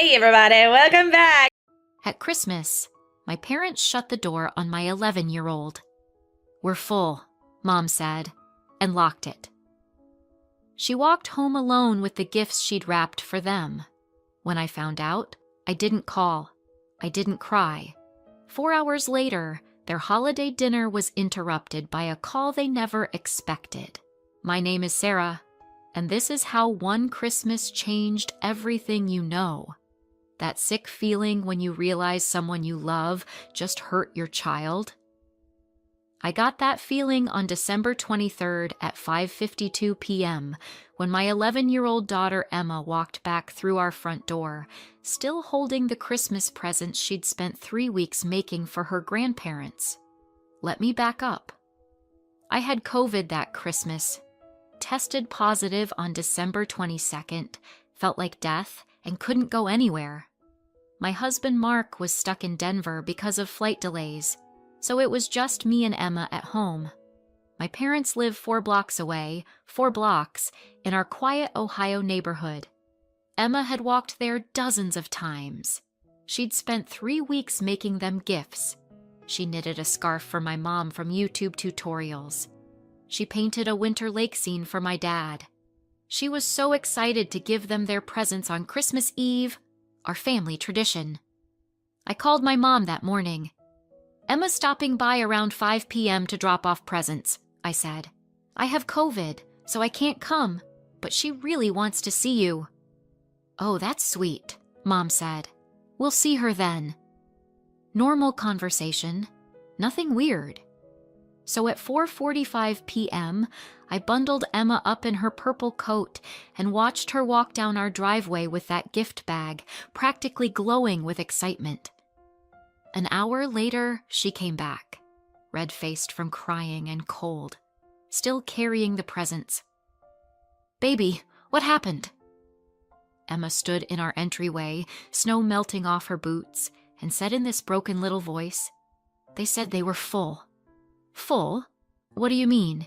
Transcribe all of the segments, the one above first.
Hey everybody, welcome back! At Christmas, my parents shut the door on my 11-year-old. "We're full," Mom said, and locked it. She walked home alone with the gifts she'd wrapped for them. When I found out, I didn't call. I didn't cry. 4 hours later, their holiday dinner was interrupted by a call they never expected. "My name is Sarah, and this is how one Christmas changed everything you know." That sick feeling when you realize someone you love just hurt your child. I got that feeling on December 23rd at 5:52 p.m. when my 11-year-old daughter Emma walked back through our front door, still holding the Christmas presents she'd spent 3 weeks making for her grandparents. Let me back up. I had COVID that Christmas, tested positive on December 22nd, felt like death, and couldn't go anywhere. My husband Mark was stuck in Denver because of flight delays, so it was just me and Emma at home. My parents live 4 blocks away, 4 blocks, in our quiet Ohio neighborhood. Emma had walked there dozens of times. She'd spent 3 weeks making them gifts. She knitted a scarf for my mom from YouTube tutorials. She painted a winter lake scene for my dad. She was so excited to give them their presents on Christmas Eve, our family tradition. I called my mom that morning. "Emma's stopping by around 5 p.m. to drop off presents," I said. "I have COVID, so I can't come, but she really wants to see you." "Oh, that's sweet," Mom said. "We'll see her then." Normal conversation, nothing weird. So at 4:45 p.m., I bundled Emma up in her purple coat and watched her walk down our driveway with that gift bag, practically glowing with excitement. An hour later, she came back, red-faced from crying and cold, still carrying the presents. "Baby, what happened?" Emma stood in our entryway, snow melting off her boots, and said in this broken little voice, "They said they were full." "Full? What do you mean?"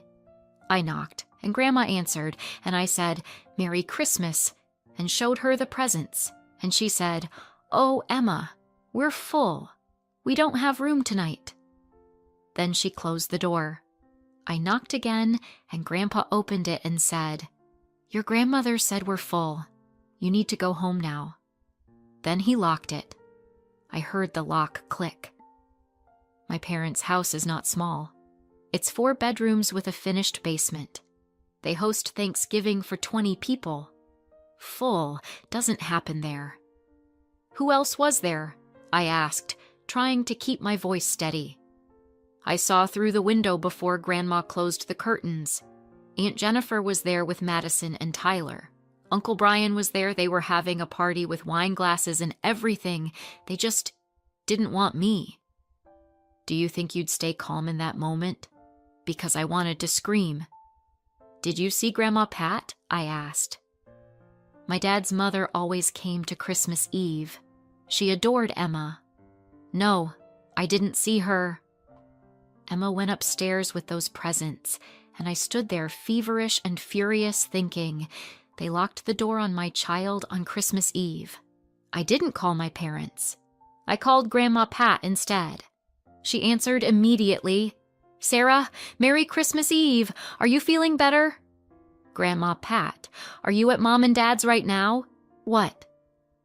I knocked, and Grandma answered, and I said, "Merry Christmas," and showed her the presents, and she said, "Oh, Emma, we're full. We don't have room tonight." Then she closed the door. I knocked again, and Grandpa opened it and said, "Your grandmother said we're full. You need to go home now." Then he locked it. I heard the lock click. My parents' house is not small. It's 4 bedrooms with a finished basement. They host Thanksgiving for 20 people. Full doesn't happen there. "Who else was there?" I asked, trying to keep my voice steady. I saw through the window before Grandma closed the curtains. Aunt Jennifer was there with Madison and Tyler. Uncle Brian was there. They were having a party with wine glasses and everything. They just didn't want me. "Do you think you'd stay calm in that moment?" Because I wanted to scream. "Did you see Grandma Pat?" I asked. My dad's mother always came to Christmas Eve. She adored Emma. "No, I didn't see her." Emma went upstairs with those presents, and I stood there feverish and furious thinking, they locked the door on my child on Christmas Eve. I didn't call my parents. I called Grandma Pat instead. She answered immediately, "Sarah, Merry Christmas Eve. Are you feeling better?" "Grandma Pat, are you at Mom and Dad's right now?" "What?"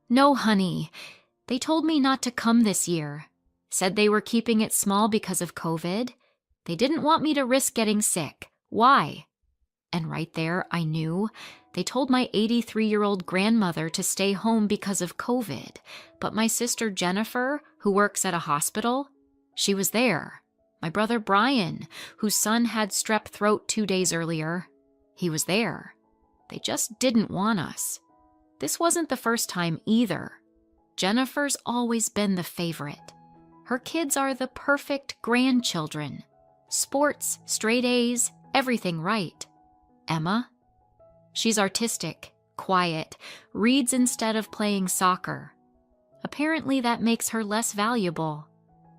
"No, honey. They told me not to come this year. Said they were keeping it small because of COVID. They didn't want me to risk getting sick. Why?" And right there, I knew. They told my 83-year-old grandmother to stay home because of COVID. But my sister Jennifer, who works at a hospital, she was there. My brother Brian, whose son had strep throat 2 days earlier, he was there. They just didn't want us. This wasn't the first time either. Jennifer's always been the favorite. Her kids are the perfect grandchildren. Sports, straight A's, everything right. Emma? She's artistic, quiet, reads instead of playing soccer. Apparently that makes her less valuable.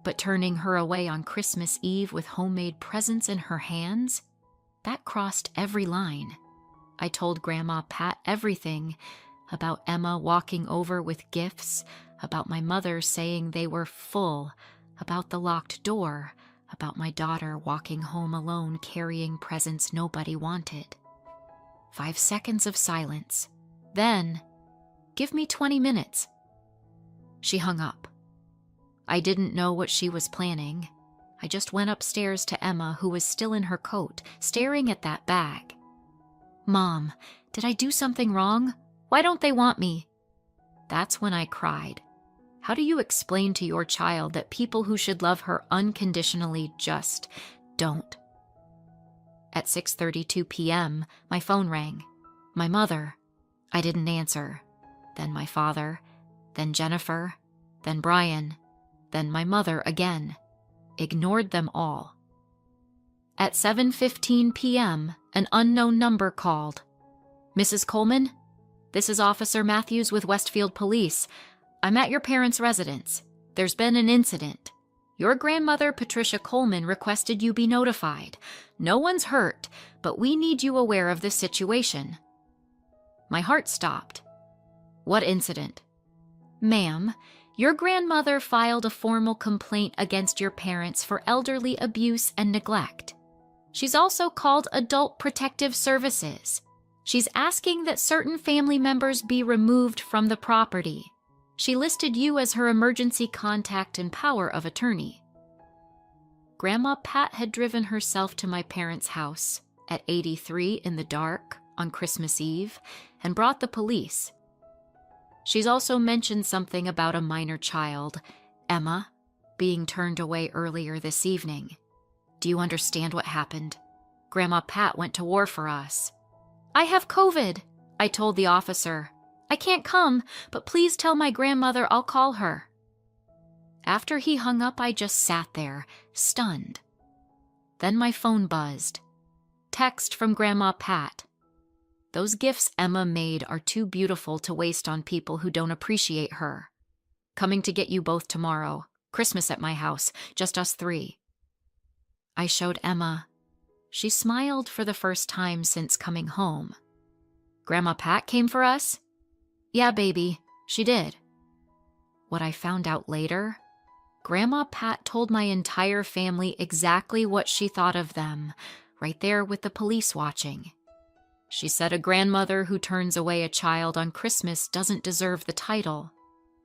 But turning her away on Christmas Eve with homemade presents in her hands? That crossed every line. I told Grandma Pat everything about Emma walking over with gifts, about my mother saying they were full, about the locked door, about my daughter walking home alone carrying presents nobody wanted. 5 seconds of silence. Then, "Give me 20 minutes. She hung up. I didn't know what she was planning. I just went upstairs to Emma, who was still in her coat, staring at that bag. "Mom, did I do something wrong? Why don't they want me?" That's when I cried. How do you explain to your child that people who should love her unconditionally just don't? At 6:32 p.m., my phone rang. My mother. I didn't answer. Then my father. Then Jennifer. Then Brian. Then my mother again. Ignored them all. At 7:15 p.m., an unknown number called. "Mrs. Coleman? This is Officer Matthews with Westfield Police. I'm at your parents' residence. There's been an incident. Your grandmother, Patricia Coleman, requested you be notified. No one's hurt, but we need you aware of this situation." My heart stopped. "What incident?" "Ma'am, your grandmother filed a formal complaint against your parents for elderly abuse and neglect. She's also called Adult Protective Services. She's asking that certain family members be removed from the property. She listed you as her emergency contact and power of attorney." Grandma Pat had driven herself to my parents' house at 83 in the dark on Christmas Eve and brought the police. She's also mentioned something about a minor child, Emma, being turned away earlier this evening. Do you understand what happened? Grandma Pat went to war for us. "I have COVID," I told the officer. "I can't come, but please tell my grandmother I'll call her." After he hung up, I just sat there, stunned. Then my phone buzzed. Text from Grandma Pat. "Those gifts Emma made are too beautiful to waste on people who don't appreciate her. Coming to get you both tomorrow. Christmas at my house, just us 3. I showed Emma. She smiled for the first time since coming home. "Grandma Pat came for us?" "Yeah, baby, she did." What I found out later, Grandma Pat told my entire family exactly what she thought of them, right there with the police watching. She said a grandmother who turns away a child on Christmas doesn't deserve the title.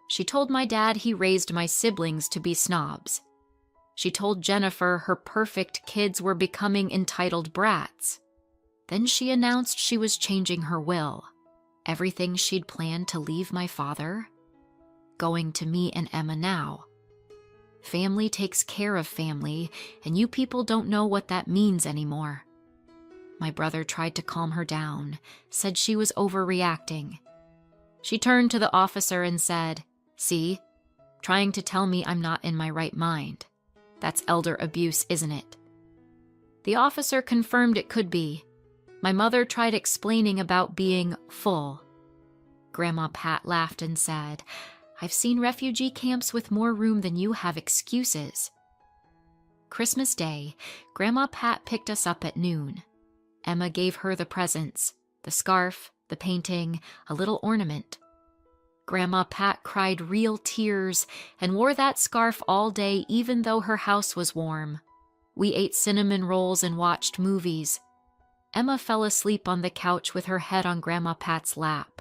She told my dad he raised my siblings to be snobs. She told Jennifer her perfect kids were becoming entitled brats. Then she announced she was changing her will. Everything she'd planned to leave my father, going to me and Emma now. Family takes care of family, and you people don't know what that means anymore. My brother tried to calm her down, said she was overreacting. She turned to the officer and said, "See, trying to tell me I'm not in my right mind. That's elder abuse, isn't it?" The officer confirmed it could be. My mother tried explaining about being full. Grandma Pat laughed and said, "I've seen refugee camps with more room than you have excuses." Christmas Day, Grandma Pat picked us up at noon. Emma gave her the presents, the scarf, the painting, a little ornament. Grandma Pat cried real tears and wore that scarf all day even though her house was warm. We ate cinnamon rolls and watched movies. Emma fell asleep on the couch with her head on Grandma Pat's lap.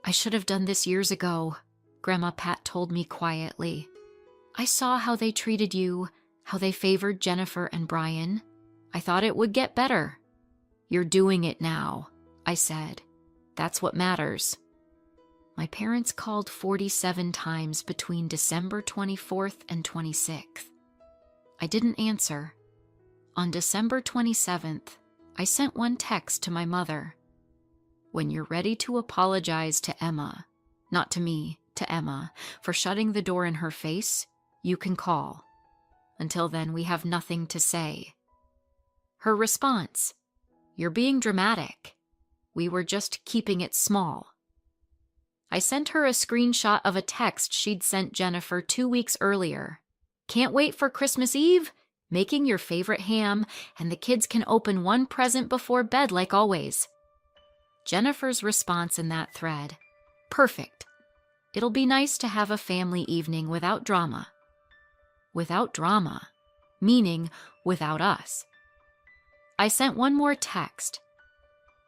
"I should have done this years ago," Grandma Pat told me quietly. "I saw how they treated you, how they favored Jennifer and Brian. I thought it would get better." "You're doing it now," I said. "That's what matters." My parents called 47 times between December 24th and 26th. I didn't answer. On December 27th, I sent one text to my mother. "When you're ready to apologize to Emma, not to me, to Emma, for shutting the door in her face, you can call. Until then, we have nothing to say." Her response, "You're being dramatic. We were just keeping it small." I sent her a screenshot of a text she'd sent Jennifer 2 weeks earlier. "Can't wait for Christmas Eve? Making your favorite ham, and the kids can open one present before bed like always." Jennifer's response in that thread, Perfect. It'll be nice to have a family evening without drama. Without drama, meaning without us. I sent one more text.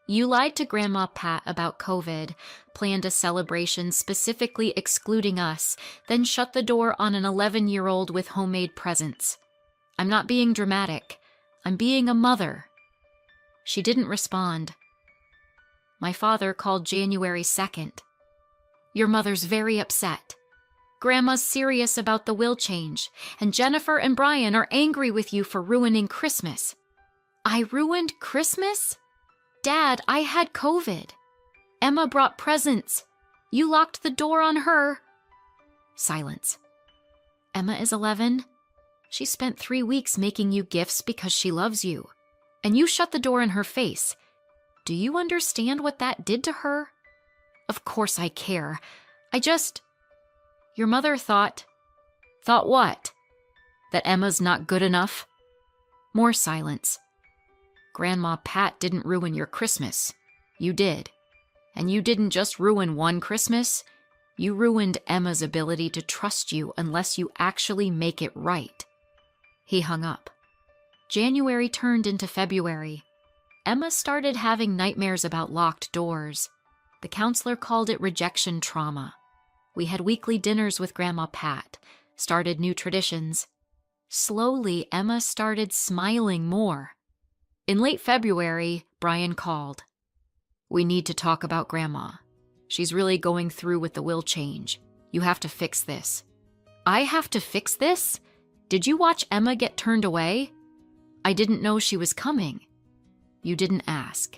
You lied to Grandma Pat about COVID, planned a celebration specifically excluding us, then shut the door on an 11-year-old with homemade presents. I'm not being dramatic. I'm being a mother. She didn't respond. My father called January 2nd. Your mother's very upset. Grandma's serious about the will change, and Jennifer and Brian are angry with you for ruining Christmas. I ruined Christmas? Dad, I had COVID. Emma brought presents. You locked the door on her. Silence. Emma is 11. She spent 3 weeks making you gifts because she loves you. And you shut the door in her face. Do you understand what that did to her? Of course I care. Your mother thought... Thought what? That Emma's not good enough? More silence. Grandma Pat didn't ruin your Christmas. You did. And you didn't just ruin one Christmas. You ruined Emma's ability to trust you unless you actually make it right. He hung up. January turned into February. Emma started having nightmares about locked doors. The counselor called it rejection trauma. We had weekly dinners with Grandma Pat, started new traditions. Slowly, Emma started smiling more. In late February, Brian called. We need to talk about Grandma. She's really going through with the will change. You have to fix this. I have to fix this? Did you watch Emma get turned away? I didn't know she was coming. You didn't ask.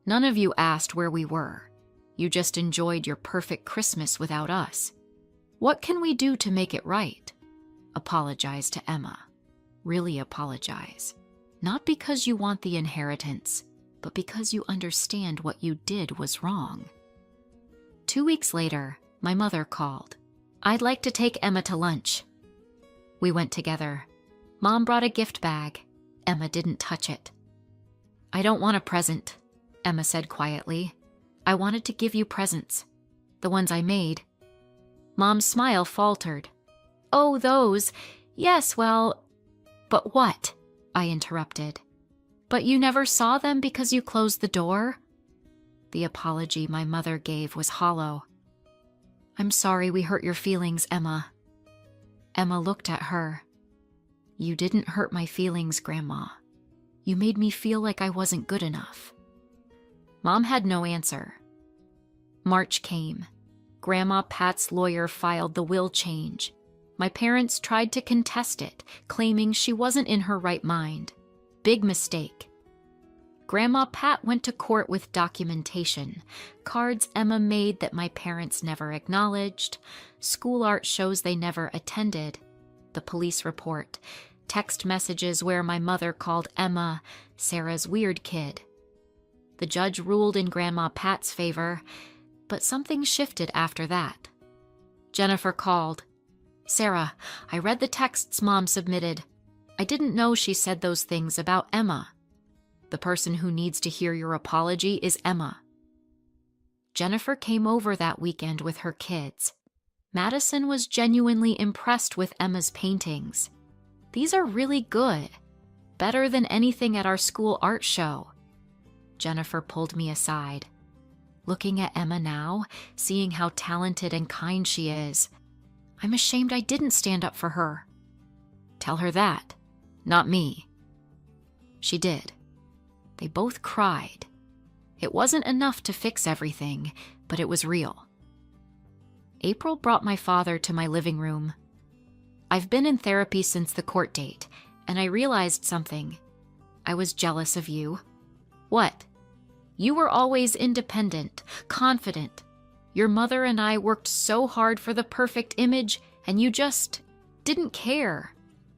None of you asked where we were. You just enjoyed your perfect Christmas without us. What can we do to make it right? Apologize to Emma. Really apologize. Not because you want the inheritance, but because you understand what you did was wrong. 2 weeks later, my mother called. I'd like to take Emma to lunch. We went together. Mom brought a gift bag. Emma didn't touch it. I don't want a present, Emma said quietly. I wanted to give you presents. The ones I made. Mom's smile faltered. Oh, those. Yes, well... But what? I interrupted. But you never saw them because you closed the door? The apology my mother gave was hollow. I'm sorry we hurt your feelings, Emma. Emma looked at her. You didn't hurt my feelings, Grandma. You made me feel like I wasn't good enough. Mom had no answer. March came. Grandma Pat's lawyer filed the will change. My parents tried to contest it, claiming she wasn't in her right mind. Big mistake. Grandma Pat went to court with documentation, cards Emma made that my parents never acknowledged, school art shows they never attended, the police report, text messages where my mother called Emma Sarah's weird kid. The judge ruled in Grandma Pat's favor, but something shifted after that. Jennifer called. Sarah, I read the texts Mom submitted. I didn't know she said those things about Emma. The person who needs to hear your apology is Emma. Jennifer came over that weekend with her kids. Madison was genuinely impressed with Emma's paintings. These are really good. Better than anything at our school art show. Jennifer pulled me aside. Looking at Emma now, seeing how talented and kind she is, I'm ashamed I didn't stand up for her. Tell her that, not me. She did. They both cried. It wasn't enough to fix everything, but it was real. April brought my father to my living room. I've been in therapy since the court date, and I realized something. I was jealous of you. What? You were always independent, confident. Your mother and I worked so hard for the perfect image, and you just didn't care.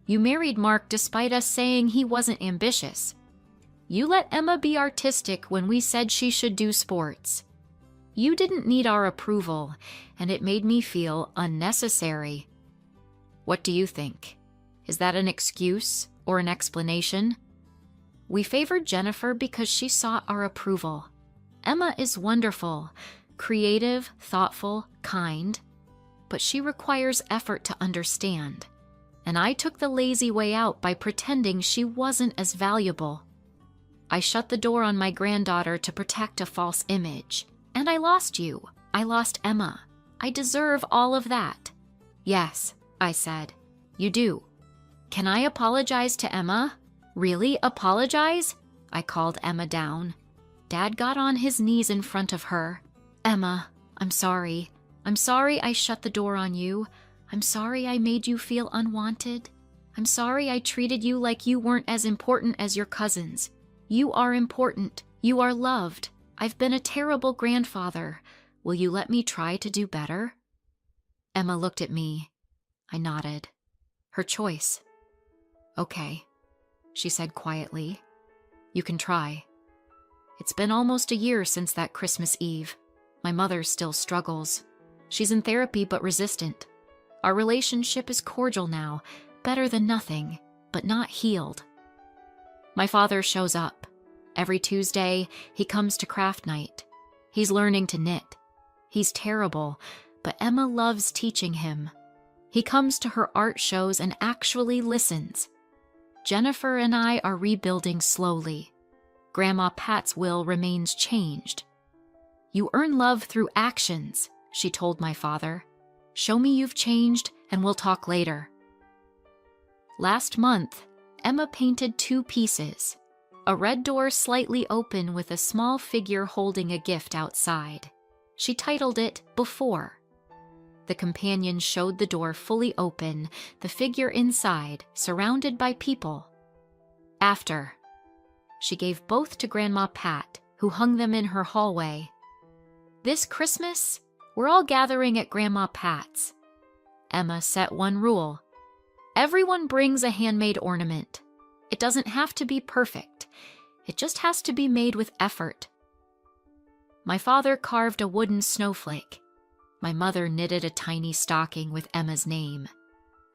You married Mark despite us saying he wasn't ambitious. You let Emma be artistic when we said she should do sports. You didn't need our approval, and it made me feel unnecessary. What do you think? Is that an excuse or an explanation? We favored Jennifer because she sought our approval. Emma is wonderful, creative, thoughtful, kind, but she requires effort to understand. And I took the lazy way out by pretending she wasn't as valuable. I shut the door on my granddaughter to protect a false image. And I lost you. I lost Emma. I deserve all of that. Yes, I said. You do. Can I apologize to Emma? Really apologize? I called Emma down. Dad got on his knees in front of her. Emma, I'm sorry. I'm sorry I shut the door on you. I'm sorry I made you feel unwanted. I'm sorry I treated you like you weren't as important as your cousins. You are important. You are loved. I've been a terrible grandfather. Will you let me try to do better? Emma looked at me. I nodded. Her choice. Okay, she said quietly. You can try. It's been almost a year since that Christmas Eve. My mother still struggles. She's in therapy but resistant. Our relationship is cordial now, better than nothing, but not healed. My father shows up. Every Tuesday, he comes to craft night. He's learning to knit. He's terrible, but Emma loves teaching him. He comes to her art shows and actually listens. Jennifer and I are rebuilding slowly. Grandma Pat's will remains changed. You earn love through actions, she told my father. Show me you've changed and we'll talk later. Last month, Emma painted 2 pieces. A red door slightly open with a small figure holding a gift outside. She titled it Before. The companion showed the door fully open, the figure inside, surrounded by people. After. She gave both to Grandma Pat, who hung them in her hallway. This Christmas, we're all gathering at Grandma Pat's. Emma set one rule. Everyone brings a handmade ornament. It doesn't have to be perfect. It just has to be made with effort. My father carved a wooden snowflake. My mother knitted a tiny stocking with Emma's name.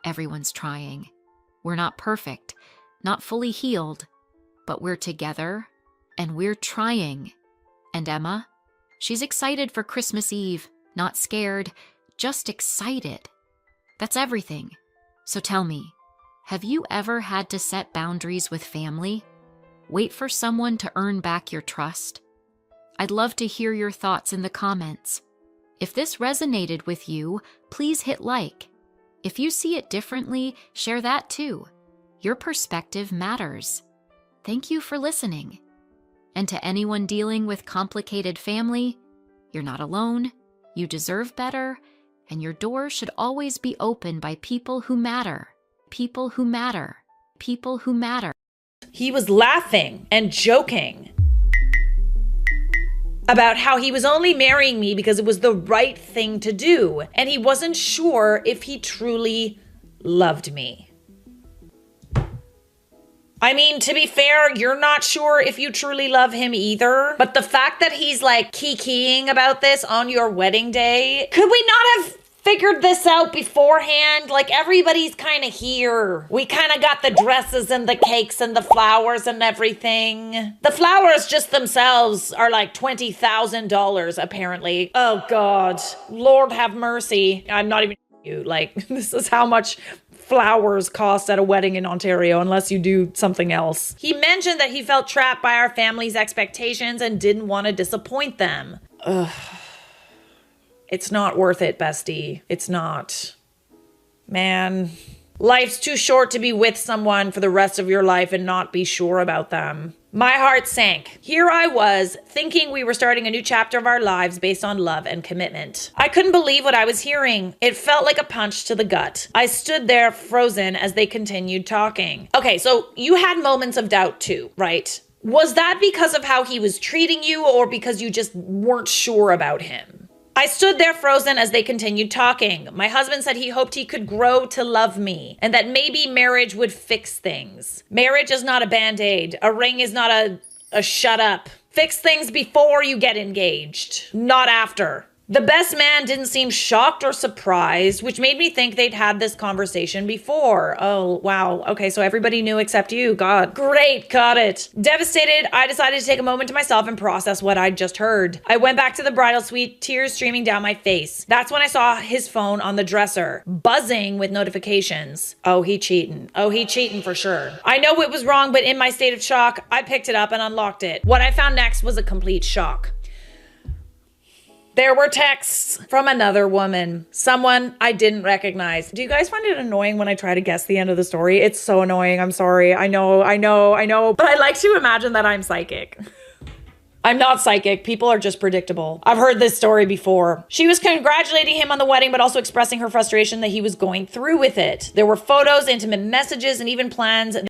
Everyone's trying. We're not perfect, not fully healed, but we're together, and we're trying. And Emma? She's excited for Christmas Eve, not scared, just excited. That's everything. So tell me, have you ever had to set boundaries with family? Wait for someone to earn back your trust? I'd love to hear your thoughts in the comments. If this resonated with you, please hit like. If you see it differently, share that too. Your perspective matters. Thank you for listening. And to anyone dealing with complicated family, you're not alone, you deserve better, and your door should always be open by people who matter. People who matter. People who matter. He was laughing and joking about how he was only marrying me because it was the right thing to do, and he wasn't sure if he truly loved me. I mean, to be fair, you're not sure if you truly love him either, but the fact that he's like kiki-ing about this on your wedding day, could we not have figured this out beforehand? Like, everybody's kind of here. We kind of got the dresses and the cakes and the flowers and everything. The flowers just themselves are like $20,000 apparently. Oh God, Lord have mercy. I'm not even you. Like, this is how much flowers cost at a wedding in Ontario unless you do something else. He mentioned that he felt trapped by our family's expectations and didn't want to disappoint them. Ugh. It's not worth it, bestie. It's not. Man, life's too short to be with someone for the rest of your life and not be sure about them. My heart sank. Here I was, thinking we were starting a new chapter of our lives based on love and commitment. I couldn't believe what I was hearing. It felt like a punch to the gut. I stood there frozen as they continued talking. Okay, so you had moments of doubt too, right? Was that because of how he was treating you, or because you just weren't sure about him? I stood there frozen as they continued talking. My husband said he hoped he could grow to love me and that maybe marriage would fix things. Marriage is not a band-aid. A ring is not a shut up. Fix things before you get engaged, not after. The best man didn't seem shocked or surprised, which made me think they'd had this conversation before. Oh, wow. Okay, so everybody knew except you. God. Great, got it. Devastated, I decided to take a moment to myself and process what I'd just heard. I went back to the bridal suite, tears streaming down my face. That's when I saw his phone on the dresser, buzzing with notifications. Oh, he cheating. Oh, he cheating for sure. I know it was wrong, but in my state of shock, I picked it up and unlocked it. What I found next was a complete shock. There were texts from another woman, someone I didn't recognize. Do you guys find it annoying when I try to guess the end of the story? It's so annoying. I'm sorry. I know. But I like to imagine that I'm psychic. I'm not psychic. People are just predictable. I've heard this story before. She was congratulating him on the wedding, but also expressing her frustration that he was going through with it. There were photos, intimate messages, and even plans